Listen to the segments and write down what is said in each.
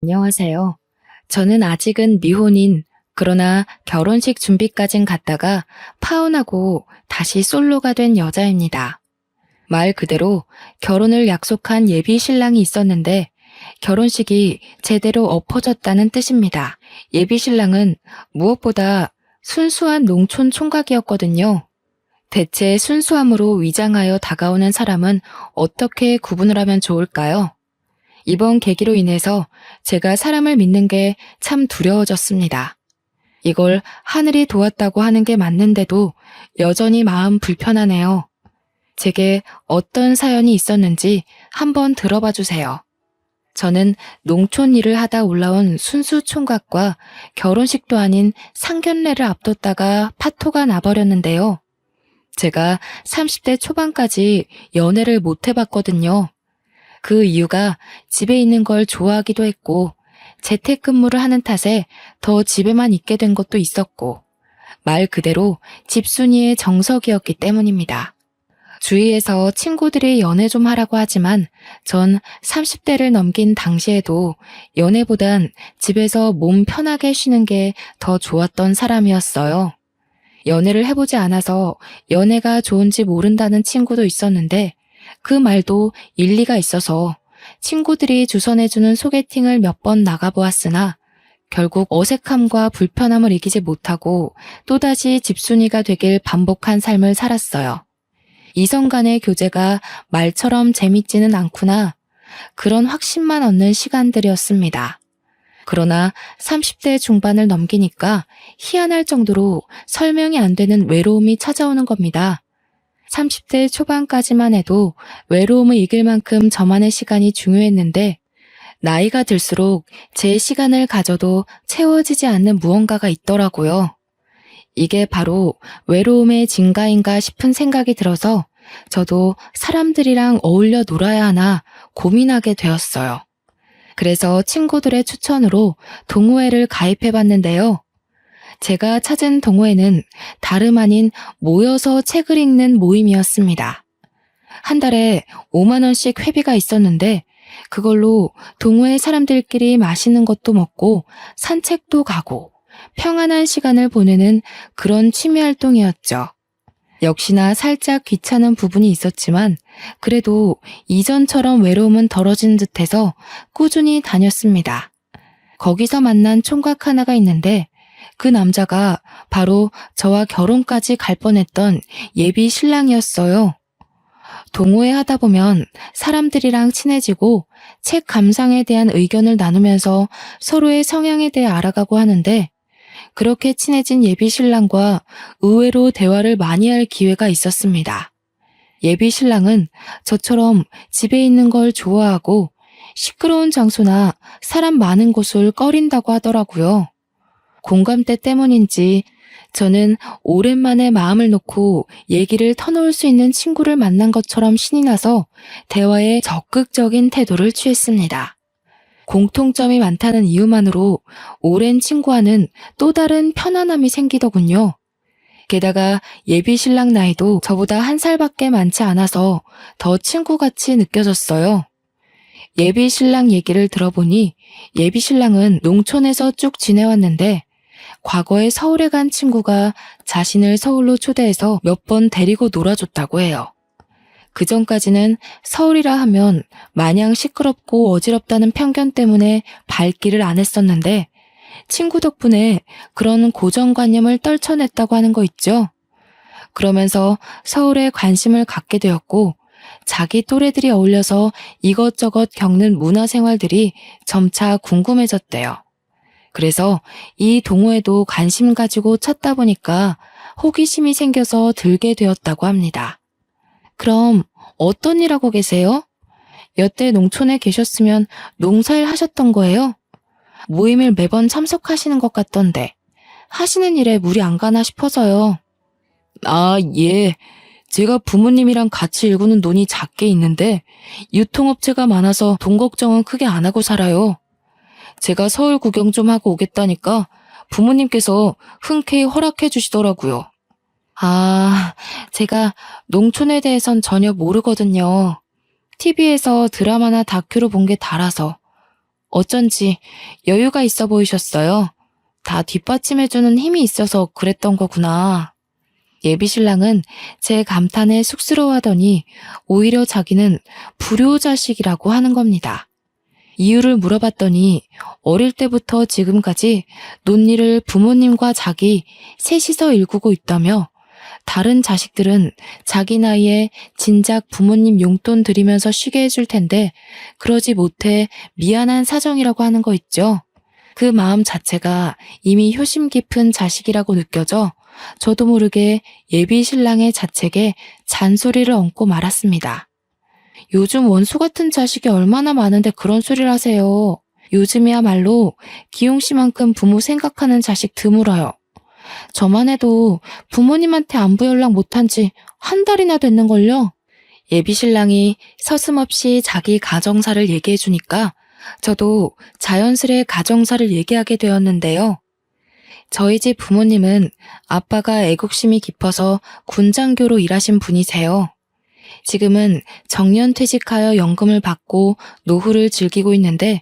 안녕하세요. 저는 아직은 미혼인, 그러나 결혼식 준비까진 갔다가 파혼하고 다시 솔로가 된 여자입니다. 말 그대로 결혼을 약속한 예비 신랑이 있었는데 결혼식이 제대로 엎어졌다는 뜻입니다. 예비 신랑은 무엇보다 순수한 농촌 총각이었거든요. 대체 순수함으로 위장하여 다가오는 사람은 어떻게 구분을 하면 좋을까요? 이번 계기로 인해서 제가 사람을 믿는 게 참 두려워졌습니다. 이걸 하늘이 도왔다고 하는 게 맞는데도 여전히 마음 불편하네요. 제게 어떤 사연이 있었는지 한번 들어봐 주세요. 저는 농촌 일을 하다 올라온 순수 총각과 결혼식도 아닌 상견례를 앞뒀다가 파토가 나버렸는데요. 제가 30대 초반까지 연애를 못 해봤거든요. 그 이유가 집에 있는 걸 좋아하기도 했고, 재택근무를 하는 탓에 더 집에만 있게 된 것도 있었고, 말 그대로 집순이의 정석이었기 때문입니다. 주위에서 친구들이 연애 좀 하라고 하지만 전 30대를 넘긴 당시에도 연애보단 집에서 몸 편하게 쉬는 게 더 좋았던 사람이었어요. 연애를 해보지 않아서 연애가 좋은지 모른다는 친구도 있었는데 그 말도 일리가 있어서 친구들이 주선해주는 소개팅을 몇 번 나가보았으나 결국 어색함과 불편함을 이기지 못하고 또다시 집순이가 되길 반복한 삶을 살았어요. 이성 간의 교제가 말처럼 재밌지는 않구나. 그런 확신만 얻는 시간들이었습니다. 그러나 30대 중반을 넘기니까 희한할 정도로 설명이 안 되는 외로움이 찾아오는 겁니다. 30대 초반까지만 해도 외로움을 이길 만큼 저만의 시간이 중요했는데 나이가 들수록 제 시간을 가져도 채워지지 않는 무언가가 있더라고요. 이게 바로 외로움의 증가인가 싶은 생각이 들어서 저도 사람들이랑 어울려 놀아야 하나 고민하게 되었어요. 그래서 친구들의 추천으로 동호회를 가입해봤는데요. 제가 찾은 동호회는 다름 아닌 모여서 책을 읽는 모임이었습니다. 한 달에 5만 원씩 회비가 있었는데 그걸로 동호회 사람들끼리 맛있는 것도 먹고 산책도 가고 평안한 시간을 보내는 그런 취미 활동이었죠. 역시나 살짝 귀찮은 부분이 있었지만 그래도 이전처럼 외로움은 덜어진 듯해서 꾸준히 다녔습니다. 거기서 만난 총각 하나가 있는데 그 남자가 바로 저와 결혼까지 갈 뻔했던 예비 신랑이었어요. 동호회 하다 보면 사람들이랑 친해지고 책 감상에 대한 의견을 나누면서 서로의 성향에 대해 알아가고 하는데 그렇게 친해진 예비 신랑과 의외로 대화를 많이 할 기회가 있었습니다. 예비 신랑은 저처럼 집에 있는 걸 좋아하고 시끄러운 장소나 사람 많은 곳을 꺼린다고 하더라고요. 공감대 때문인지 저는 오랜만에 마음을 놓고 얘기를 터놓을 수 있는 친구를 만난 것처럼 신이 나서 대화에 적극적인 태도를 취했습니다. 공통점이 많다는 이유만으로 오랜 친구와는 또 다른 편안함이 생기더군요. 게다가 예비 신랑 나이도 저보다 한 살밖에 많지 않아서 더 친구같이 느껴졌어요. 예비 신랑 얘기를 들어보니 예비 신랑은 농촌에서 쭉 지내왔는데 과거에 서울에 간 친구가 자신을 서울로 초대해서 몇 번 데리고 놀아줬다고 해요. 그전까지는 서울이라 하면 마냥 시끄럽고 어지럽다는 편견 때문에 발길을 안 했었는데 친구 덕분에 그런 고정관념을 떨쳐냈다고 하는 거 있죠. 그러면서 서울에 관심을 갖게 되었고 자기 또래들이 어울려서 이것저것 겪는 문화생활들이 점차 궁금해졌대요. 그래서 이 동호회도 관심 가지고 찾다 보니까 호기심이 생겨서 들게 되었다고 합니다. 그럼 어떤 일 하고 계세요? 여태 농촌에 계셨으면 농사일 하셨던 거예요? 모임을 매번 참석하시는 것 같던데 하시는 일에 무리 안 가나 싶어서요. 아, 예. 제가 부모님이랑 같이 일구는 논이 작게 있는데 유통업체가 많아서 돈 걱정은 크게 안 하고 살아요. 제가 서울 구경 좀 하고 오겠다니까 부모님께서 흔쾌히 허락해 주시더라고요. 아, 제가 농촌에 대해선 전혀 모르거든요. TV에서 드라마나 다큐로 본 게 달아서. 어쩐지 여유가 있어 보이셨어요. 다 뒷받침해주는 힘이 있어서 그랬던 거구나. 예비신랑은 제 감탄에 쑥스러워하더니 오히려 자기는 불효자식이라고 하는 겁니다. 이유를 물어봤더니 어릴 때부터 지금까지 논리를 부모님과 자기 셋이서 일구고 있다며 다른 자식들은 자기 나이에 진작 부모님 용돈 드리면서 쉬게 해줄 텐데 그러지 못해 미안한 사정이라고 하는 거 있죠. 그 마음 자체가 이미 효심 깊은 자식이라고 느껴져 저도 모르게 예비 신랑의 자책에 잔소리를 얹고 말았습니다. 요즘 원수 같은 자식이 얼마나 많은데 그런 소리를 하세요. 요즘이야말로 기용 씨만큼 부모 생각하는 자식 드물어요. 저만 해도 부모님한테 안부 연락 못한 지 한 달이나 됐는걸요. 예비 신랑이 서슴없이 자기 가정사를 얘기해 주니까 저도 자연스레 가정사를 얘기하게 되었는데요. 저희 집 부모님은 아빠가 애국심이 깊어서 군장교로 일하신 분이세요. 지금은 정년퇴직하여 연금을 받고 노후를 즐기고 있는데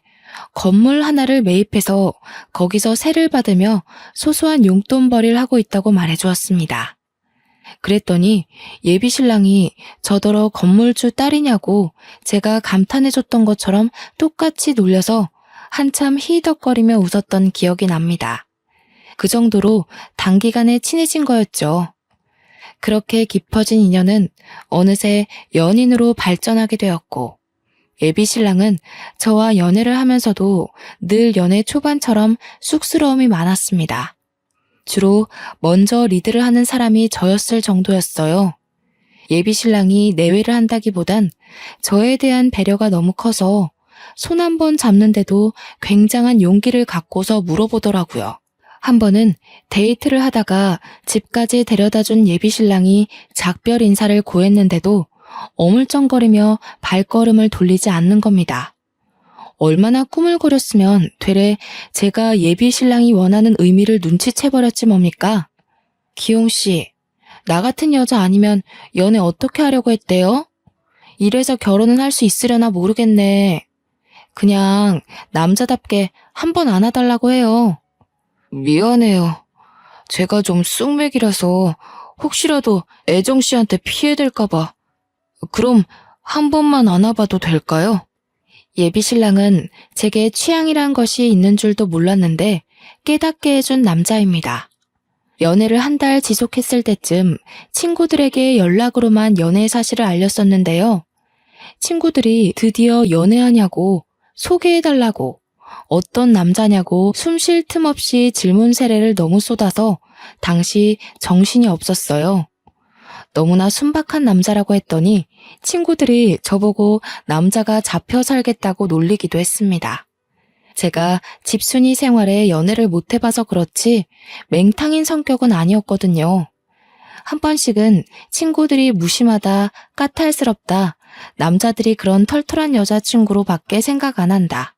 건물 하나를 매입해서 거기서 세를 받으며 소소한 용돈벌이를 하고 있다고 말해주었습니다. 그랬더니 예비 신랑이 저더러 건물주 딸이냐고 제가 감탄해줬던 것처럼 똑같이 놀려서 한참 히히덕거리며 웃었던 기억이 납니다. 그 정도로 단기간에 친해진 거였죠. 그렇게 깊어진 인연은 어느새 연인으로 발전하게 되었고 예비 신랑은 저와 연애를 하면서도 늘 연애 초반처럼 쑥스러움이 많았습니다. 주로 먼저 리드를 하는 사람이 저였을 정도였어요. 예비 신랑이 내외를 한다기보단 저에 대한 배려가 너무 커서 손 한 번 잡는데도 굉장한 용기를 갖고서 물어보더라고요. 한 번은 데이트를 하다가 집까지 데려다준 예비 신랑이 작별 인사를 고했는데도 어물쩡거리며 발걸음을 돌리지 않는 겁니다. 얼마나 꾸물거렸으면 되레 제가 예비 신랑이 원하는 의미를 눈치채버렸지 뭡니까? 기용씨, 나 같은 여자 아니면 연애 어떻게 하려고 했대요? 이래서 결혼은 할 수 있으려나 모르겠네. 그냥 남자답게 한 번 안아달라고 해요. 미안해요. 제가 좀 쑥맥이라서 혹시라도 애정씨한테 피해될까봐. 그럼 한 번만 안아봐도 될까요? 예비 신랑은 제게 취향이란 것이 있는 줄도 몰랐는데 깨닫게 해준 남자입니다. 연애를 한 달 지속했을 때쯤 친구들에게 연락으로만 연애 사실을 알렸었는데요. 친구들이 드디어 연애하냐고 소개해달라고 어떤 남자냐고 숨 쉴 틈 없이 질문 세례를 너무 쏟아서 당시 정신이 없었어요. 너무나 순박한 남자라고 했더니 친구들이 저보고 남자가 잡혀 살겠다고 놀리기도 했습니다. 제가 집순이 생활에 연애를 못 해봐서 그렇지 맹탕인 성격은 아니었거든요. 한 번씩은 친구들이 무심하다, 까탈스럽다, 남자들이 그런 털털한 여자친구로 밖에 생각 안 한다.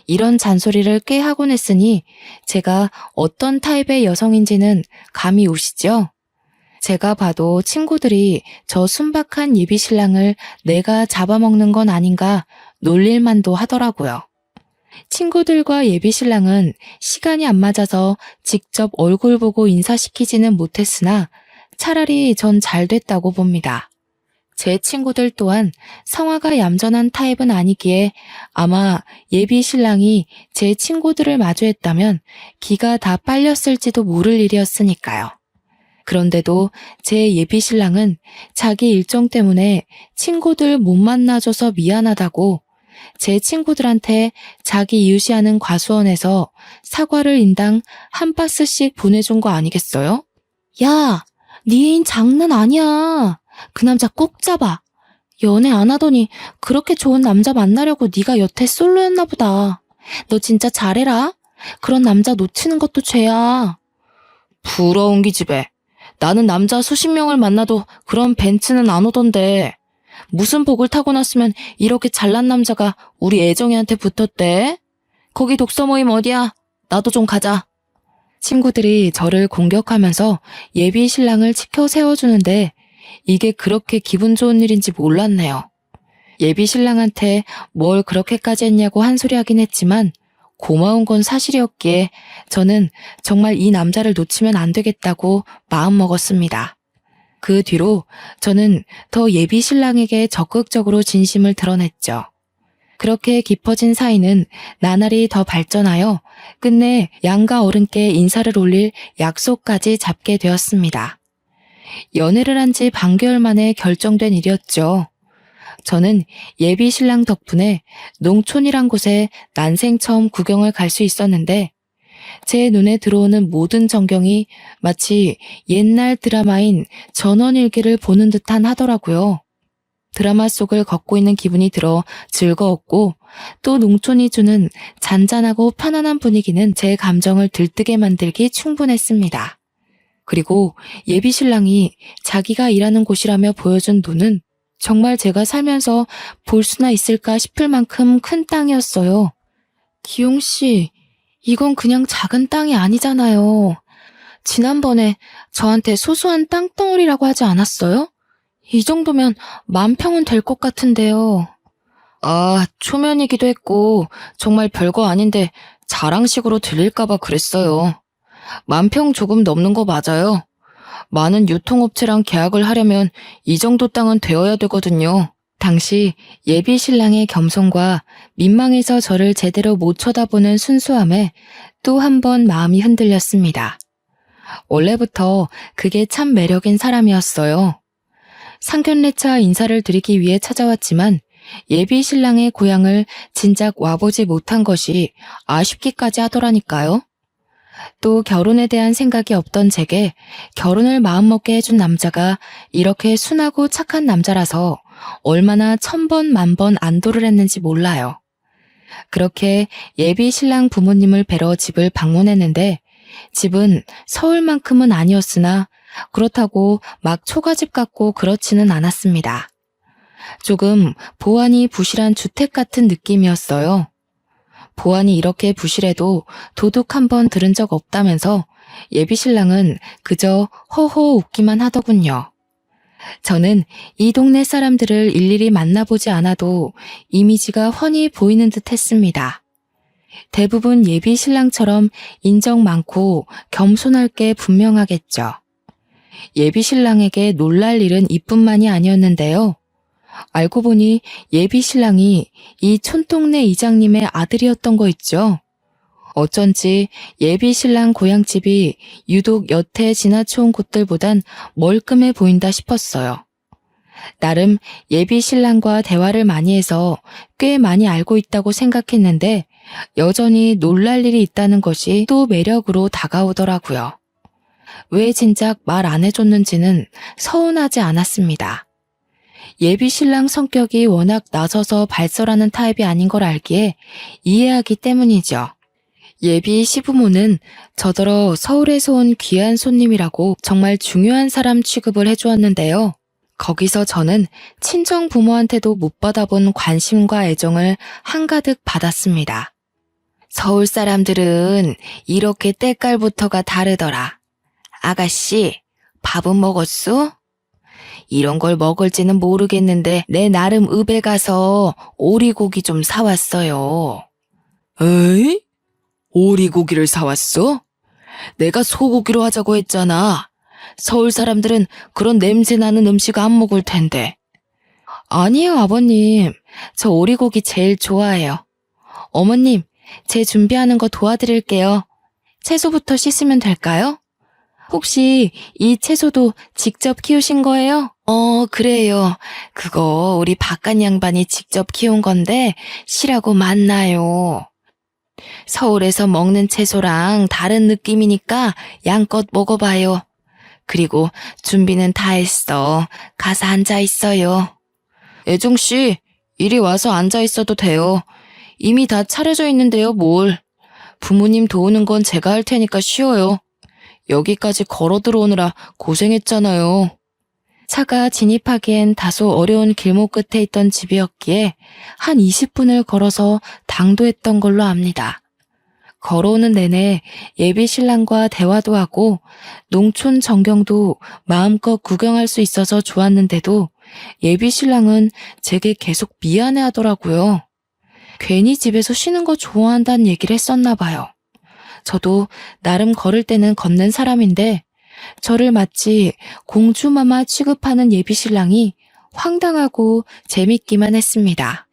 이런 잔소리를 꽤 하곤 했으니 제가 어떤 타입의 여성인지는 감이 오시죠? 제가 봐도 친구들이 저 순박한 예비 신랑을 내가 잡아먹는 건 아닌가 놀릴만도 하더라고요. 친구들과 예비 신랑은 시간이 안 맞아서 직접 얼굴 보고 인사시키지는 못했으나 차라리 전 잘 됐다고 봅니다. 제 친구들 또한 성화가 얌전한 타입은 아니기에 아마 예비 신랑이 제 친구들을 마주했다면 기가 다 빨렸을지도 모를 일이었으니까요. 그런데도 제 예비 신랑은 자기 일정 때문에 친구들 못 만나줘서 미안하다고 제 친구들한테 자기 이웃이하는 과수원에서 사과를 인당 한 박스씩 보내준 거 아니겠어요? 야, 네 애인 장난 아니야. 그 남자 꼭 잡아. 연애 안 하더니 그렇게 좋은 남자 만나려고 네가 여태 솔로였나 보다. 너 진짜 잘해라. 그런 남자 놓치는 것도 죄야. 부러운 기집애. 나는 남자 수십 명을 만나도 그런 벤츠는 안 오던데. 무슨 복을 타고났으면 이렇게 잘난 남자가 우리 애정이한테 붙었대? 거기 독서 모임 어디야? 나도 좀 가자. 친구들이 저를 공격하면서 예비 신랑을 치켜 세워주는데 이게 그렇게 기분 좋은 일인지 몰랐네요. 예비 신랑한테 뭘 그렇게까지 했냐고 한 소리 하긴 했지만 고마운 건 사실이었기에 저는 정말 이 남자를 놓치면 안 되겠다고 마음먹었습니다. 그 뒤로 저는 더 예비 신랑에게 적극적으로 진심을 드러냈죠. 그렇게 깊어진 사이는 나날이 더 발전하여 끝내 양가 어른께 인사를 올릴 약속까지 잡게 되었습니다. 연애를 한 지 반개월 만에 결정된 일이었죠. 저는 예비 신랑 덕분에 농촌이란 곳에 난생 처음 구경을 갈 수 있었는데 제 눈에 들어오는 모든 전경이 마치 옛날 드라마인 전원일기를 보는 듯한 하더라고요. 드라마 속을 걷고 있는 기분이 들어 즐거웠고 또 농촌이 주는 잔잔하고 편안한 분위기는 제 감정을 들뜨게 만들기 충분했습니다. 그리고 예비 신랑이 자기가 일하는 곳이라며 보여준 눈은 정말 제가 살면서 볼 수나 있을까 싶을 만큼 큰 땅이었어요. 기용 씨, 이건 그냥 작은 땅이 아니잖아요. 지난번에 저한테 소소한 땅덩어리라고 하지 않았어요? 이 정도면 10,000평은 될 것 같은데요. 아, 초면이기도 했고 정말 별거 아닌데 자랑식으로 들릴까봐 그랬어요. 10,000평 조금 넘는 거 맞아요. 많은 유통업체랑 계약을 하려면 이 정도 땅은 되어야 되거든요. 당시 예비 신랑의 겸손과 민망해서 저를 제대로 못 쳐다보는 순수함에 또 한 번 마음이 흔들렸습니다. 원래부터 그게 참 매력인 사람이었어요. 상견례차 인사를 드리기 위해 찾아왔지만 예비 신랑의 고향을 진작 와보지 못한 것이 아쉽기까지 하더라니까요. 또 결혼에 대한 생각이 없던 제게 결혼을 마음먹게 해준 남자가 이렇게 순하고 착한 남자라서 얼마나 1000번 만번 안도를 했는지 몰라요. 그렇게 예비 신랑 부모님을 뵈러 집을 방문했는데 집은 서울만큼은 아니었으나 그렇다고 막 초가집 같고 그렇지는 않았습니다. 조금 보안이 부실한 주택 같은 느낌이었어요. 보안이 이렇게 부실해도 도둑 한 번 들은 적 없다면서 예비 신랑은 그저 허허 웃기만 하더군요. 저는 이 동네 사람들을 일일이 만나보지 않아도 이미지가 훤히 보이는 듯 했습니다. 대부분 예비 신랑처럼 인정 많고 겸손할 게 분명하겠죠. 예비 신랑에게 놀랄 일은 이뿐만이 아니었는데요. 알고 보니 예비 신랑이 이 촌동네 이장님의 아들이었던 거 있죠. 어쩐지 예비 신랑 고향집이 유독 여태 지나쳐온 곳들보단 멀끔해 보인다 싶었어요. 나름 예비 신랑과 대화를 많이 해서 꽤 많이 알고 있다고 생각했는데 여전히 놀랄 일이 있다는 것이 또 매력으로 다가오더라고요. 왜 진작 말 안 해줬는지는 서운하지 않았습니다. 예비 신랑 성격이 워낙 나서서 발설하는 타입이 아닌 걸 알기에 이해하기 때문이죠. 예비 시부모는 저더러 서울에서 온 귀한 손님이라고 정말 중요한 사람 취급을 해주었는데요. 거기서 저는 친정 부모한테도 못 받아본 관심과 애정을 한가득 받았습니다. 서울 사람들은 이렇게 때깔부터가 다르더라. 아가씨, 밥은 먹었소? 이런 걸 먹을지는 모르겠는데 내 나름 읍에 가서 오리고기 좀 사왔어요. 에이? 오리고기를 사왔어? 내가 소고기로 하자고 했잖아. 서울 사람들은 그런 냄새 나는 음식 안 먹을 텐데. 아니에요, 아버님. 저 오리고기 제일 좋아해요. 어머님, 제 준비하는 거 도와드릴게요. 채소부터 씻으면 될까요? 혹시 이 채소도 직접 키우신 거예요? 그래요. 그거 우리 바깥 양반이 직접 키운 건데 실하고 맛나요. 서울에서 먹는 채소랑 다른 느낌이니까 양껏 먹어봐요. 그리고 준비는 다 했어. 가서 앉아 있어요. 애정씨, 이리 와서 앉아 있어도 돼요. 이미 다 차려져 있는데요, 뭘. 부모님 도우는 건 제가 할 테니까 쉬어요. 여기까지 걸어 들어오느라 고생했잖아요. 차가 진입하기엔 다소 어려운 길목 끝에 있던 집이었기에 한 20분을 걸어서 당도했던 걸로 압니다. 걸어오는 내내 예비 신랑과 대화도 하고 농촌 전경도 마음껏 구경할 수 있어서 좋았는데도 예비 신랑은 제게 계속 미안해 하더라고요. 괜히 집에서 쉬는 거 좋아한다는 얘기를 했었나 봐요. 저도 나름 걸을 때는 걷는 사람인데 저를 마치 공주마마 취급하는 예비 신랑이 황당하고 재밌기만 했습니다.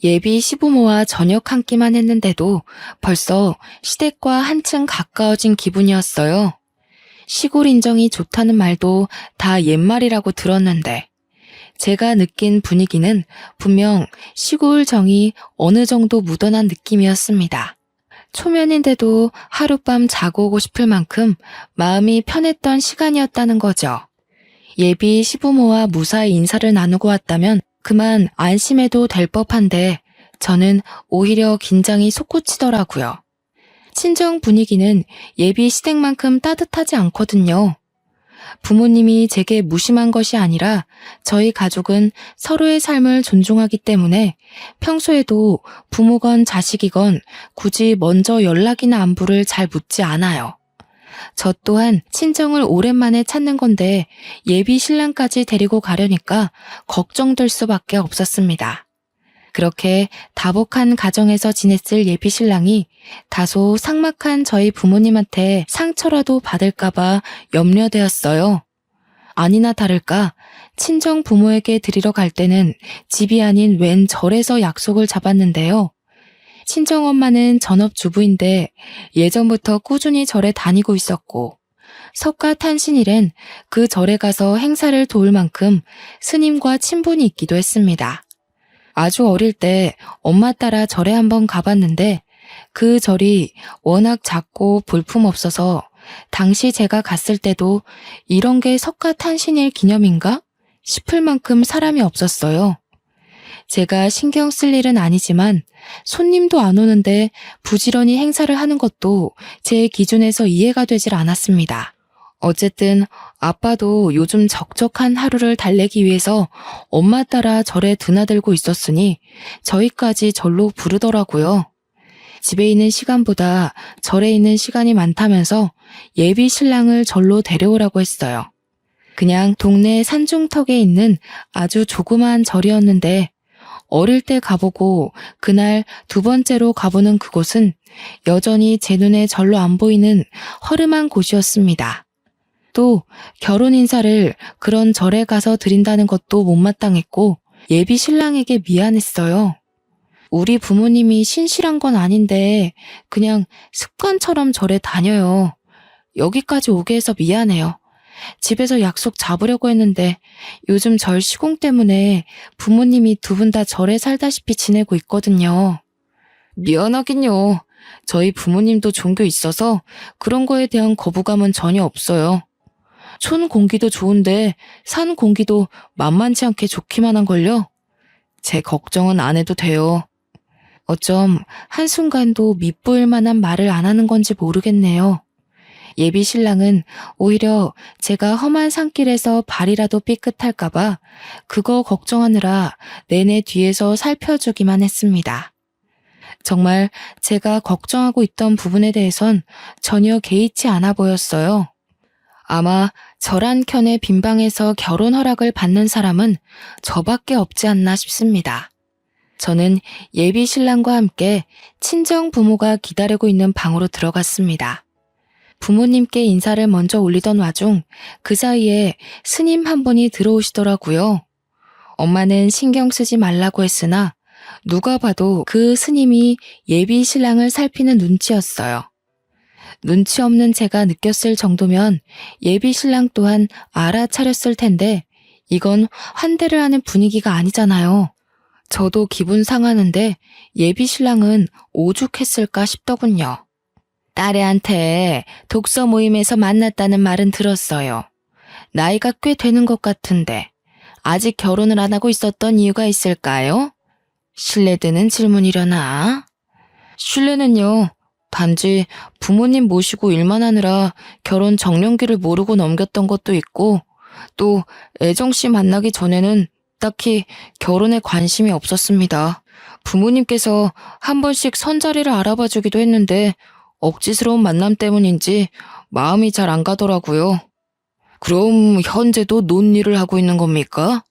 예비 시부모와 저녁 한 끼만 했는데도 벌써 시댁과 한층 가까워진 기분이었어요. 시골 인정이 좋다는 말도 다 옛말이라고 들었는데 제가 느낀 분위기는 분명 시골 정이 어느 정도 묻어난 느낌이었습니다. 초면인데도 하룻밤 자고 오고 싶을 만큼 마음이 편했던 시간이었다는 거죠. 예비 시부모와 무사히 인사를 나누고 왔다면 그만 안심해도 될 법한데 저는 오히려 긴장이 솟구치더라고요. 친정 분위기는 예비 시댁만큼 따뜻하지 않거든요. 부모님이 제게 무심한 것이 아니라 저희 가족은 서로의 삶을 존중하기 때문에 평소에도 부모건 자식이건 굳이 먼저 연락이나 안부를 잘 묻지 않아요. 저 또한 친정을 오랜만에 찾는 건데 예비 신랑까지 데리고 가려니까 걱정될 수밖에 없었습니다. 그렇게 다복한 가정에서 지냈을 예비 신랑이 다소 삭막한 저희 부모님한테 상처라도 받을까봐 염려되었어요. 아니나 다를까 친정 부모에게 드리러 갈 때는 집이 아닌 웬 절에서 약속을 잡았는데요. 친정엄마는 전업주부인데 예전부터 꾸준히 절에 다니고 있었고 석가탄신일엔 그 절에 가서 행사를 도울 만큼 스님과 친분이 있기도 했습니다. 아주 어릴 때 엄마 따라 절에 한번 가봤는데 그 절이 워낙 작고 볼품없어서 당시 제가 갔을 때도 이런 게 석가탄신일 기념인가 싶을 만큼 사람이 없었어요. 제가 신경 쓸 일은 아니지만 손님도 안 오는데 부지런히 행사를 하는 것도 제 기준에서 이해가 되질 않았습니다. 어쨌든 아빠도 요즘 적적한 하루를 달래기 위해서 엄마 따라 절에 드나들고 있었으니 저희까지 절로 부르더라고요. 집에 있는 시간보다 절에 있는 시간이 많다면서 예비 신랑을 절로 데려오라고 했어요. 그냥 동네 산중턱에 있는 아주 조그마한 절이었는데 어릴 때 가보고 그날 두 번째로 가보는 그곳은 여전히 제 눈에 절로 안 보이는 허름한 곳이었습니다. 또 결혼 인사를 그런 절에 가서 드린다는 것도 못마땅했고 예비 신랑에게 미안했어요. 우리 부모님이 신실한 건 아닌데 그냥 습관처럼 절에 다녀요. 여기까지 오게 해서 미안해요. 집에서 약속 잡으려고 했는데 요즘 절 시공 때문에 부모님이 두 분 다 절에 살다시피 지내고 있거든요. 미안하긴요. 저희 부모님도 종교 있어서 그런 거에 대한 거부감은 전혀 없어요. 촌 공기도 좋은데 산 공기도 만만치 않게 좋기만 한걸요. 제 걱정은 안 해도 돼요. 어쩜 한순간도 밉보일 만한 말을 안 하는 건지 모르겠네요. 예비 신랑은 오히려 제가 험한 산길에서 발이라도 삐끗할까봐 그거 걱정하느라 내내 뒤에서 살펴주기만 했습니다. 정말 제가 걱정하고 있던 부분에 대해선 전혀 개의치 않아 보였어요. 아마 절 한 켠의 빈방에서 결혼 허락을 받는 사람은 저밖에 없지 않나 싶습니다. 저는 예비 신랑과 함께 친정 부모가 기다리고 있는 방으로 들어갔습니다. 부모님께 인사를 먼저 올리던 와중 그 사이에 스님 한 분이 들어오시더라고요. 엄마는 신경 쓰지 말라고 했으나 누가 봐도 그 스님이 예비 신랑을 살피는 눈치였어요. 눈치 없는 제가 느꼈을 정도면 예비 신랑 또한 알아차렸을 텐데 이건 환대를 하는 분위기가 아니잖아요. 저도 기분 상하는데 예비 신랑은 오죽했을까 싶더군요. 딸애한테 독서 모임에서 만났다는 말은 들었어요. 나이가 꽤 되는 것 같은데 아직 결혼을 안 하고 있었던 이유가 있을까요? 실례되는 질문이려나? 실례는요. 단지 부모님 모시고 일만 하느라 결혼 정년기를 모르고 넘겼던 것도 있고 또 애정씨 만나기 전에는 딱히 결혼에 관심이 없었습니다. 부모님께서 한 번씩 선자리를 알아봐 주기도 했는데 억지스러운 만남 때문인지 마음이 잘 안 가더라고요. 그럼 현재도 논일을 하고 있는 겁니까?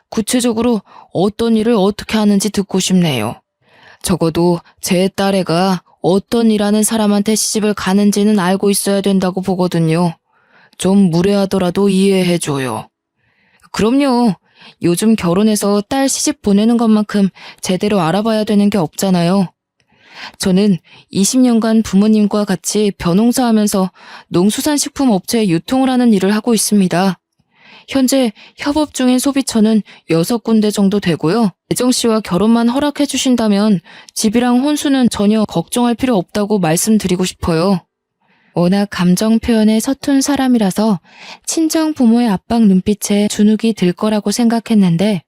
구체적으로 어떤 일을 어떻게 하는지 듣고 싶네요. 적어도 제 딸애가 어떤 일하는 사람한테 시집을 가는지는 알고 있어야 된다고 보거든요. 좀 무례하더라도 이해해줘요. 그럼요. 요즘 결혼해서 딸 시집 보내는 것만큼 제대로 알아봐야 되는 게 없잖아요. 저는 20년간 부모님과 같이 벼농사하면서 농수산식품 업체에 유통을 하는 일을 하고 있습니다. 현재 협업 중인 소비처는 6군데 정도 되고요. 애정 씨와 결혼만 허락해 주신다면 집이랑 혼수는 전혀 걱정할 필요 없다고 말씀드리고 싶어요. 워낙 감정 표현에 서툰 사람이라서 친정 부모의 압박 눈빛에 주눅이 들 거라고 생각했는데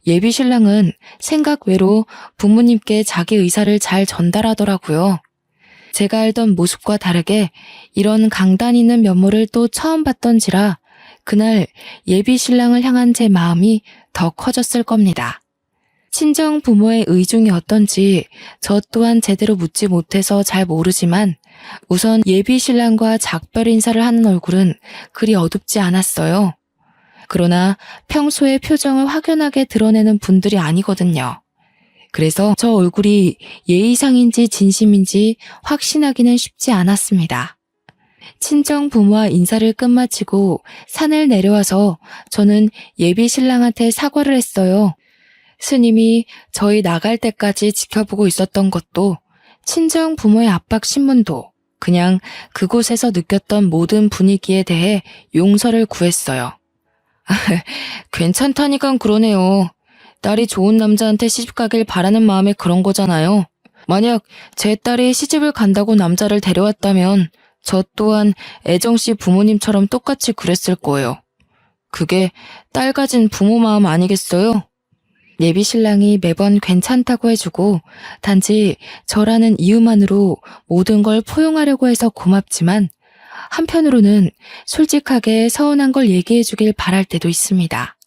예비 신랑은 생각 외로 부모님께 자기 의사를 잘 전달하더라고요. 제가 알던 모습과 다르게 이런 강단 있는 면모를 또 처음 봤던지라 그날 예비 신랑을 향한 제 마음이 더 커졌을 겁니다. 친정 부모의 의중이 어떤지 저 또한 제대로 묻지 못해서 잘 모르지만 우선 예비 신랑과 작별 인사를 하는 얼굴은 그리 어둡지 않았어요. 그러나 평소에 표정을 확연하게 드러내는 분들이 아니거든요. 그래서 저 얼굴이 예의상인지 진심인지 확신하기는 쉽지 않았습니다. 친정 부모와 인사를 끝마치고 산을 내려와서 저는 예비 신랑한테 사과를 했어요. 스님이 저희 나갈 때까지 지켜보고 있었던 것도 친정 부모의 압박 신문도 그냥 그곳에서 느꼈던 모든 분위기에 대해 용서를 구했어요. 괜찮다니까 그러네요. 딸이 좋은 남자한테 시집가길 바라는 마음에 그런 거잖아요. 만약 제 딸이 시집을 간다고 남자를 데려왔다면 저 또한 애정씨 부모님처럼 똑같이 그랬을 거예요. 그게 딸 가진 부모 마음 아니겠어요? 예비 신랑이 매번 괜찮다고 해주고 단지 저라는 이유만으로 모든 걸 포용하려고 해서 고맙지만 한편으로는 솔직하게 서운한 걸 얘기해주길 바랄 때도 있습니다.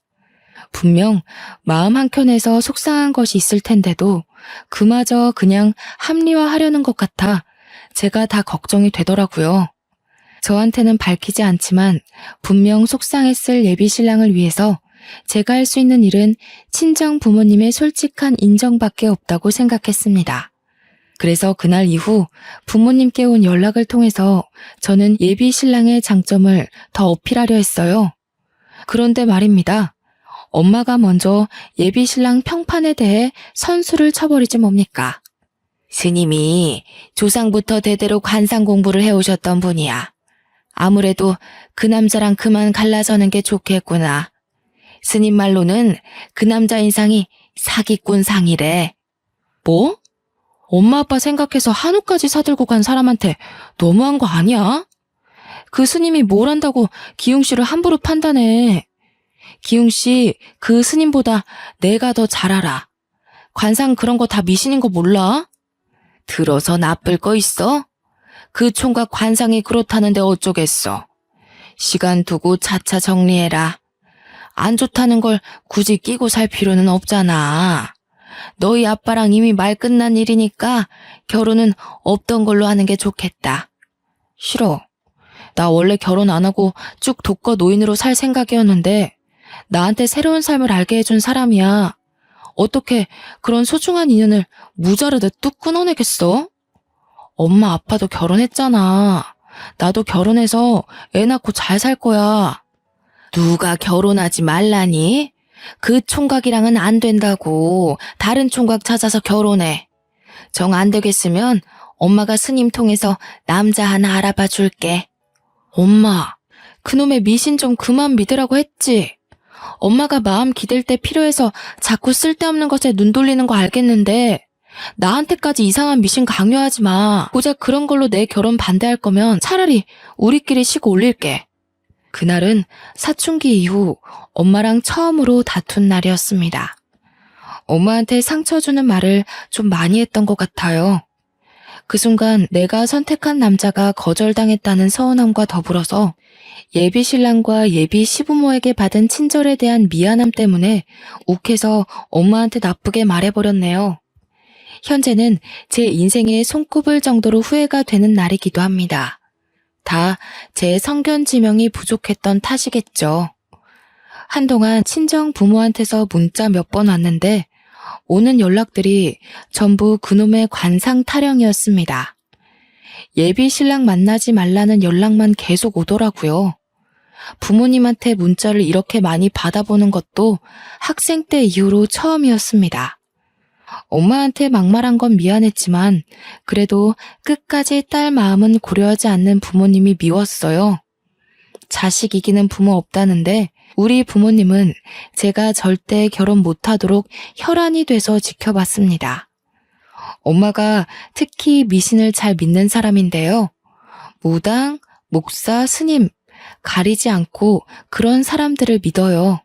분명 마음 한켠에서 속상한 것이 있을 텐데도 그마저 그냥 합리화하려는 것 같아 제가 다 걱정이 되더라고요. 저한테는 밝히지 않지만 분명 속상했을 예비 신랑을 위해서 제가 할 수 있는 일은 친정 부모님의 솔직한 인정밖에 없다고 생각했습니다. 그래서 그날 이후 부모님께 온 연락을 통해서 저는 예비 신랑의 장점을 더 어필하려 했어요. 그런데 말입니다. 엄마가 먼저 예비 신랑 평판에 대해 선수를 쳐버리지 뭡니까? 스님이 조상부터 대대로 관상 공부를 해오셨던 분이야. 아무래도 그 남자랑 그만 갈라서는 게 좋겠구나. 스님 말로는 그 남자 인상이 사기꾼 상이래. 뭐? 엄마 아빠 생각해서 한우까지 사들고 간 사람한테 너무한 거 아니야? 그 스님이 뭘 한다고 기웅 씨를 함부로 판단해. 기웅 씨, 그 스님보다 내가 더 잘 알아. 관상 그런 거 다 미신인 거 몰라? 들어서 나쁠 거 있어? 그 총각 관상이 그렇다는데 어쩌겠어. 시간 두고 차차 정리해라. 안 좋다는 걸 굳이 끼고 살 필요는 없잖아. 너희 아빠랑 이미 말 끝난 일이니까 결혼은 없던 걸로 하는 게 좋겠다. 싫어. 나 원래 결혼 안 하고 쭉 독거 노인으로 살 생각이었는데 나한테 새로운 삶을 알게 해준 사람이야. 어떻게 그런 소중한 인연을 무자르듯 뚝 끊어내겠어? 엄마 아빠도 결혼했잖아. 나도 결혼해서 애 낳고 잘 살 거야. 누가 결혼하지 말라니? 그 총각이랑은 안 된다고. 다른 총각 찾아서 결혼해. 정 안 되겠으면 엄마가 스님 통해서 남자 하나 알아봐 줄게. 엄마, 그놈의 미신 좀 그만 믿으라고 했지. 엄마가 마음 기댈 때 필요해서 자꾸 쓸데없는 것에 눈 돌리는 거 알겠는데 나한테까지 이상한 미신 강요하지 마. 고작 그런 걸로 내 결혼 반대할 거면 차라리 우리끼리 식 올릴게. 그날은 사춘기 이후 엄마랑 처음으로 다툰 날이었습니다. 엄마한테 상처 주는 말을 좀 많이 했던 것 같아요. 그 순간 내가 선택한 남자가 거절당했다는 서운함과 더불어서 예비 신랑과 예비 시부모에게 받은 친절에 대한 미안함 때문에 욱해서 엄마한테 나쁘게 말해버렸네요. 현재는 제 인생에 손꼽을 정도로 후회가 되는 날이기도 합니다. 다 제 성견지명이 부족했던 탓이겠죠. 한동안 친정 부모한테서 문자 몇 번 왔는데 오는 연락들이 전부 그놈의 관상 타령이었습니다. 예비 신랑 만나지 말라는 연락만 계속 오더라고요. 부모님한테 문자를 이렇게 많이 받아보는 것도 학생 때 이후로 처음이었습니다. 엄마한테 막말한 건 미안했지만 그래도 끝까지 딸 마음은 고려하지 않는 부모님이 미웠어요. 자식 이기는 부모 없다는데 우리 부모님은 제가 절대 결혼 못하도록 혈안이 돼서 지켜봤습니다. 엄마가 특히 미신을 잘 믿는 사람인데요. 무당, 목사, 스님 가리지 않고 그런 사람들을 믿어요.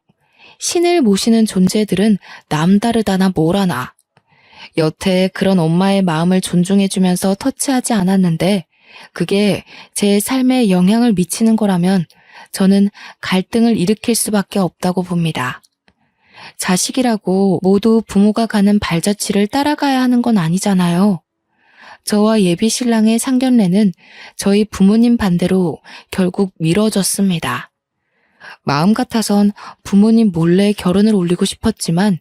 신을 모시는 존재들은 남다르다나 뭐라나. 여태 그런 엄마의 마음을 존중해주면서 터치하지 않았는데 그게 제 삶에 영향을 미치는 거라면 저는 갈등을 일으킬 수밖에 없다고 봅니다. 자식이라고 모두 부모가 가는 발자취를 따라가야 하는 건 아니잖아요. 저와 예비 신랑의 상견례는 저희 부모님 반대로 결국 미뤄졌습니다. 마음 같아선 부모님 몰래 결혼을 올리고 싶었지만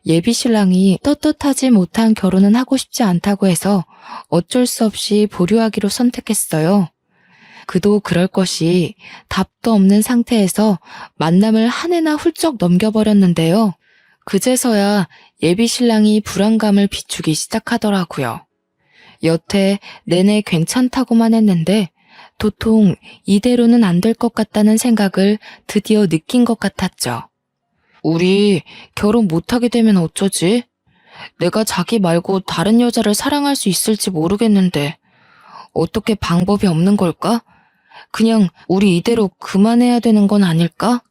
예비 신랑이 떳떳하지 못한 결혼은 하고 싶지 않다고 해서 어쩔 수 없이 보류하기로 선택했어요. 그도 그럴 것이 답도 없는 상태에서 만남을 한 해나 훌쩍 넘겨버렸는데요. 그제서야 예비 신랑이 불안감을 비추기 시작하더라고요. 여태 내내 괜찮다고만 했는데 도통 이대로는 안 될 것 같다는 생각을 드디어 느낀 것 같았죠. 우리 결혼 못하게 되면 어쩌지? 내가 자기 말고 다른 여자를 사랑할 수 있을지 모르겠는데 어떻게 방법이 없는 걸까? 그냥 우리 이대로 그만해야 되는 건 아닐까?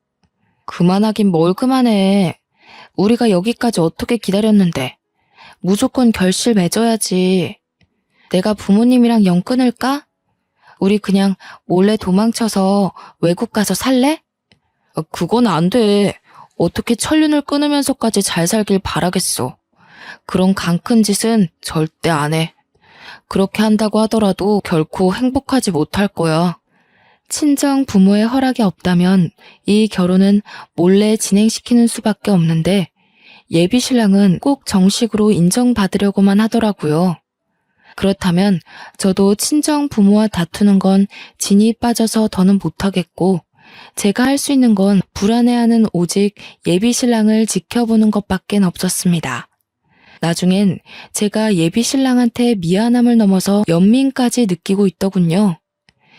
그만하긴 뭘 그만해. 우리가 여기까지 어떻게 기다렸는데. 무조건 결실 맺어야지. 내가 부모님이랑 연 끊을까? 우리 그냥 몰래 도망쳐서 외국 가서 살래? 그건 안 돼. 어떻게 천륜을 끊으면서까지 잘 살길 바라겠어. 그런 강 큰 짓은 절대 안 해. 그렇게 한다고 하더라도 결코 행복하지 못할 거야. 친정 부모의 허락이 없다면 이 결혼은 몰래 진행시키는 수밖에 없는데 예비 신랑은 꼭 정식으로 인정받으려고만 하더라고요. 그렇다면 저도 친정 부모와 다투는 건 진이 빠져서 더는 못하겠고 제가 할 수 있는 건 불안해하는 오직 예비 신랑을 지켜보는 것밖엔 없었습니다. 나중엔 제가 예비 신랑한테 미안함을 넘어서 연민까지 느끼고 있더군요.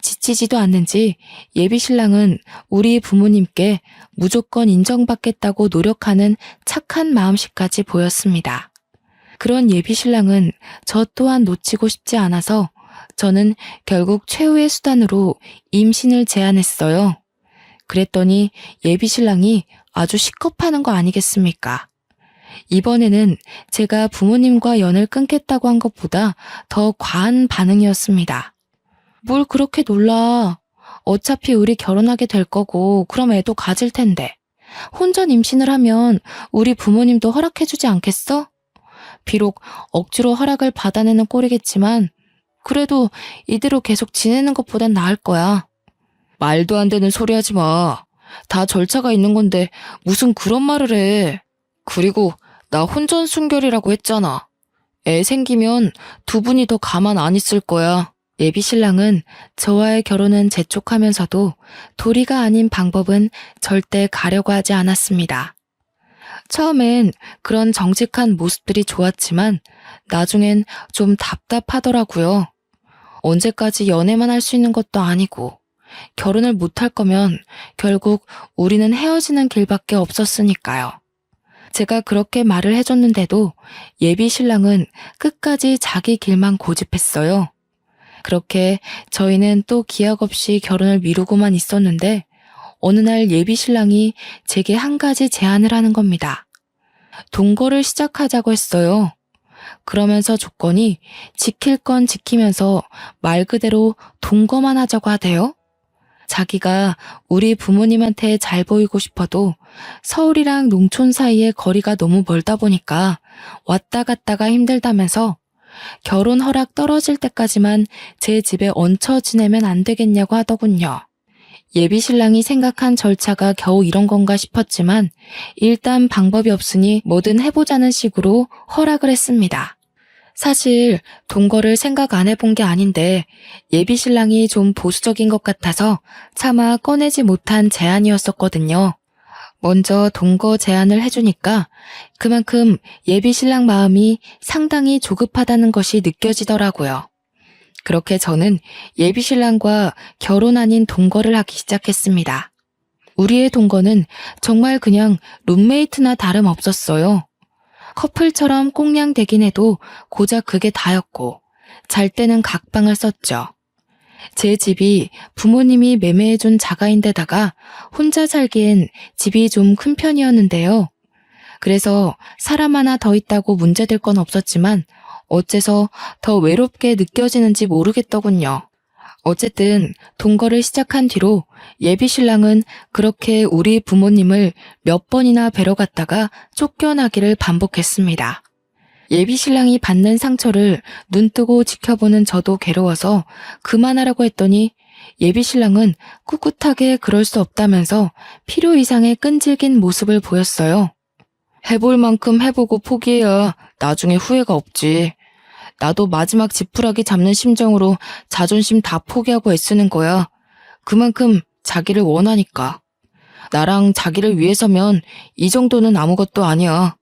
지치지도 않는지 예비 신랑은 우리 부모님께 무조건 인정받겠다고 노력하는 착한 마음씨까지 보였습니다. 그런 예비 신랑은 저 또한 놓치고 싶지 않아서 저는 결국 최후의 수단으로 임신을 제안했어요. 그랬더니 예비 신랑이 아주 식겁하는 거 아니겠습니까? 이번에는 제가 부모님과 연을 끊겠다고 한 것보다 더 과한 반응이었습니다. 뭘 그렇게 놀라. 어차피 우리 결혼하게 될 거고 그럼 애도 가질 텐데. 혼전 임신을 하면 우리 부모님도 허락해주지 않겠어? 비록 억지로 허락을 받아내는 꼴이겠지만 그래도 이대로 계속 지내는 것보단 나을 거야. 말도 안 되는 소리 하지 마. 다 절차가 있는 건데 무슨 그런 말을 해. 그리고 나 혼전 순결이라고 했잖아. 애 생기면 두 분이 더 가만 안 있을 거야. 예비 신랑은 저와의 결혼은 재촉하면서도 도리가 아닌 방법은 절대 가려고 하지 않았습니다. 처음엔 그런 정직한 모습들이 좋았지만 나중엔 좀 답답하더라고요. 언제까지 연애만 할 수 있는 것도 아니고 결혼을 못할 거면 결국 우리는 헤어지는 길밖에 없었으니까요. 제가 그렇게 말을 해줬는데도 예비 신랑은 끝까지 자기 길만 고집했어요. 그렇게 저희는 또 기약 없이 결혼을 미루고만 있었는데 어느 날 예비 신랑이 제게 한 가지 제안을 하는 겁니다. 동거를 시작하자고 했어요. 그러면서 조건이 지킬 건 지키면서 말 그대로 동거만 하자고 하대요. 자기가 우리 부모님한테 잘 보이고 싶어도 서울이랑 농촌 사이에 거리가 너무 멀다 보니까 왔다 갔다가 힘들다면서 결혼 허락 떨어질 때까지만 제 집에 얹혀 지내면 안 되겠냐고 하더군요. 예비 신랑이 생각한 절차가 겨우 이런 건가 싶었지만 일단 방법이 없으니 뭐든 해보자는 식으로 허락을 했습니다. 사실 동거를 생각 안 해본 게 아닌데 예비 신랑이 좀 보수적인 것 같아서 차마 꺼내지 못한 제안이었었거든요. 먼저 동거 제안을 해주니까 그만큼 예비 신랑 마음이 상당히 조급하다는 것이 느껴지더라고요. 그렇게 저는 예비 신랑과 결혼 아닌 동거를 하기 시작했습니다. 우리의 동거는 정말 그냥 룸메이트나 다름없었어요. 커플처럼 꽁냥대긴 해도 고작 그게 다였고 잘 때는 각방을 썼죠. 제 집이 부모님이 매매해준 자가인데다가 혼자 살기엔 집이 좀 큰 편이었는데요. 그래서 사람 하나 더 있다고 문제될 건 없었지만 어째서 더 외롭게 느껴지는지 모르겠더군요. 어쨌든 동거를 시작한 뒤로 예비 신랑은 그렇게 우리 부모님을 몇 번이나 뵈러 갔다가 쫓겨나기를 반복했습니다. 예비 신랑이 받는 상처를 눈뜨고 지켜보는 저도 괴로워서 그만하라고 했더니 예비 신랑은 꿋꿋하게 그럴 수 없다면서 필요 이상의 끈질긴 모습을 보였어요. 해볼 만큼 해보고 포기해야 나중에 후회가 없지. 나도 마지막 지푸라기 잡는 심정으로 자존심 다 포기하고 애쓰는 거야. 그만큼 자기를 원하니까. 나랑 자기를 위해서면 이 정도는 아무것도 아니야.